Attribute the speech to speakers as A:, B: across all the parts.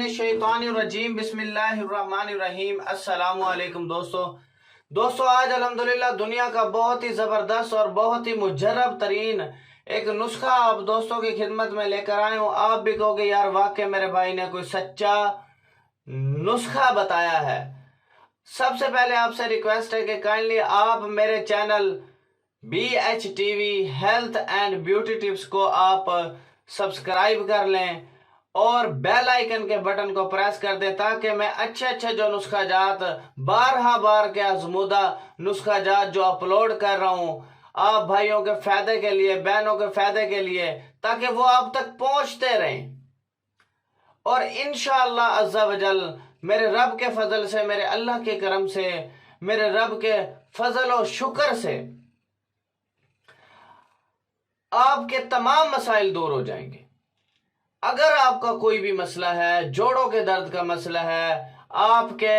A: शैतानिर्रजीम बिस्मिल्लाहिर्रहमानिर्रहीम। अस्सलाम वालेकुम दोस्तों आज अल्हम्दुलिल्लाह दुनिया का बहुत ही ज़बरदस्त और बहुत ही मुजर्रब तरीन एक नुस्खा आप दोस्तों की खिदमत में लेकर आए हूँ। आप भी कहोगे यार वाकई मेरे भाई ने कोई सच्चा नुस्खा बताया है। सबसे पहले आपसे रिक्वेस्ट है कि काइंडली आप मेरे channel BHTV health and beauty tips को आप सब्सक्राइब कर लें और बेल आइकन के बटन को प्रेस कर दें ताकि मैं अच्छे जो नुस्खा जात बार के आजमूदा नुस्खा जात जो अपलोड कर रहा हूँ आप भाइयों के फायदे के लिए, बहनों के फायदे के लिए, ताकि वो आप तक पहुंचते रहें। और इंशाअल्लाह अज़्ज़ा वजल मेरे रब के फजल से, मेरे अल्लाह के करम से, मेरे रब के फजल और शुक्र से आपके तमाम मसाइल दूर हो जाएंगे। अगर आपका कोई भी मसला है, जोड़ों के दर्द का मसला है, आपके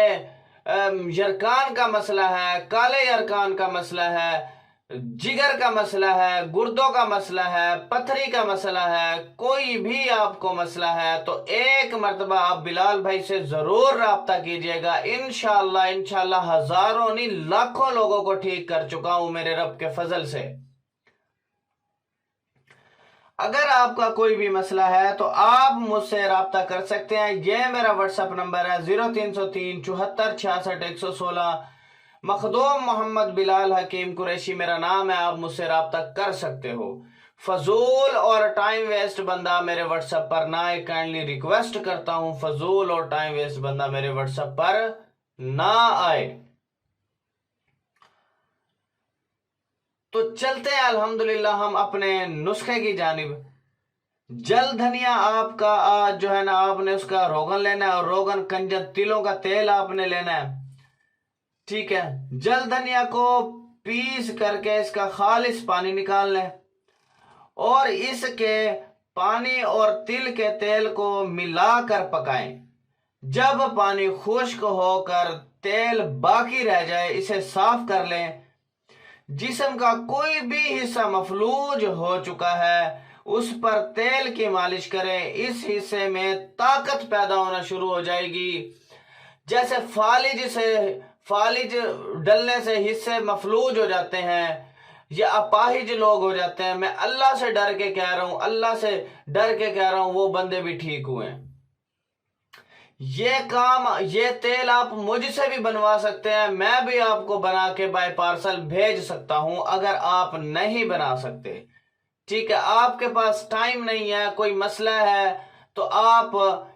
A: यरकान का मसला है, काले यरकान का मसला है, जिगर का मसला है, गुर्दों का मसला है, पथरी का मसला है, कोई भी आपको मसला है तो एक मर्तबा आप बिलाल भाई से जरूर राब्ता कीजिएगा। इंशाअल्लाह हजारों नहीं लाखों लोगों को ठीक कर चुका हूं मेरे रब के फजल से। अगर आपका कोई भी मसला है तो आप मुझसे राब्ता कर सकते हैं। यह मेरा व्हाट्सएप नंबर है 0303 74 66 116। मखदूम मोहम्मद बिलाल हकीम कुरैशी मेरा नाम है। आप मुझसे राब्ता कर सकते हो। फजूल और टाइम वेस्ट बंदा मेरे व्हाट्सएप पर ना आए, काइंडली रिक्वेस्ट करता हूं फजूल और टाइम वेस्ट बंदा मेरे व्हाट्सएप पर ना आए। तो चलते हैं अल्हम्दुलिल्लाह हम अपने नुस्खे की जानिब। जल धनिया आपका आज जो है ना, आपने उसका रोगन लेना है और रोगन कंजन तिलों का तेल आपने लेना है, ठीक है। जल धनिया को पीस करके इसका खालिस पानी निकाल लें और इसके पानी और तिल के तेल को मिलाकर पकाएं। जब पानी खुश्क होकर तेल बाकी रह जाए इसे साफ कर लें। जिस्म का कोई भी हिस्सा मफलूज हो चुका है उस पर तेल की मालिश करें। इस हिस्से में ताकत पैदा होना शुरू हो जाएगी। जैसे फालिज डलने से हिस्से मफलूज हो जाते हैं या अपाहिज लोग हो जाते हैं, मैं अल्लाह से डर के कह रहा हूं वो बंदे भी ठीक हुए। ये तेल आप मुझसे भी बनवा सकते हैं, मैं भी आपको बना के बाय पार्सल भेज सकता हूं अगर आप नहीं बना सकते, ठीक है। आपके पास टाइम नहीं है, कोई मसला है तो आप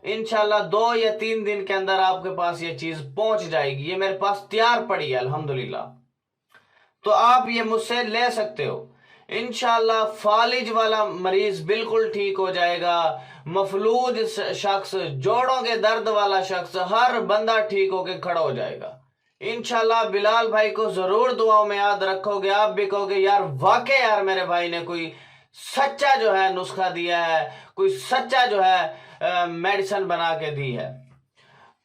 A: इंशाल्लाह 2 या 3 दिन के अंदर आपके पास ये चीज पहुंच जाएगी। ये मेरे पास तैयार पड़ी है अल्हम्दुलिल्लाह, तो आप ये मुझसे ले सकते हो। इंशाल्लाह फालिज वाला मरीज बिल्कुल ठीक हो जाएगा। मफलूज शख्स, जोड़ों के दर्द वाला शख्स, हर बंदा ठीक होके खड़ा हो जाएगा इंशाल्लाह। बिलाल भाई को जरूर दुआओं में याद रखोगे। आप भी कहोगे यार वाकई यार मेरे भाई ने कोई सच्चा जो है नुस्खा दिया है, कोई सच्चा जो है मेडिसिन बना के दी है।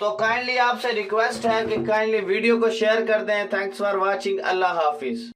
A: तो काइंडली आपसे रिक्वेस्ट है कि काइंडली वीडियो को शेयर कर दें। Thanks for watching. Allah Hafiz.